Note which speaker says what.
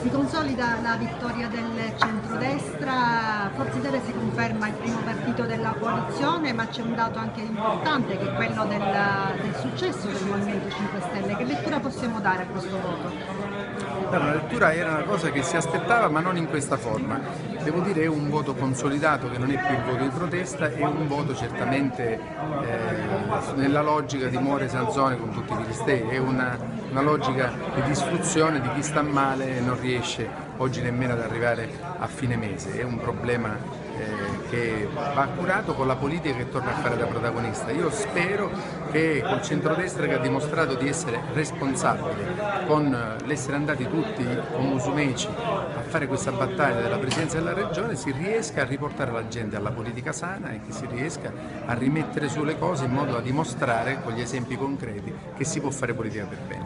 Speaker 1: Si consolida la vittoria del centrodestra, Forza Italia si conferma il primo partito della coalizione, ma c'è un dato anche importante che è quello del successo del Movimento 5 Stelle. Che lettura possiamo dare a questo voto?
Speaker 2: La lettura era una cosa che si aspettava, ma non in questa forma. Devo dire è un voto consolidato, che non è più il voto di protesta, è un voto certamente nella logica di More Sanzone con tutti i Filistei, è una logica di distruzione di chi sta male e non riesce oggi nemmeno ad arrivare a fine mese. È un problema che va curato con la politica che torna a fare da protagonista. Io spero che col centrodestra, che ha dimostrato di essere responsabile, con l'essere andati tutti con Musumeci a fare questa battaglia della presidenza della regione, si riesca a riportare la gente alla politica sana e che si riesca a rimettere su le cose in modo da dimostrare con gli esempi concreti che si può fare politica per bene.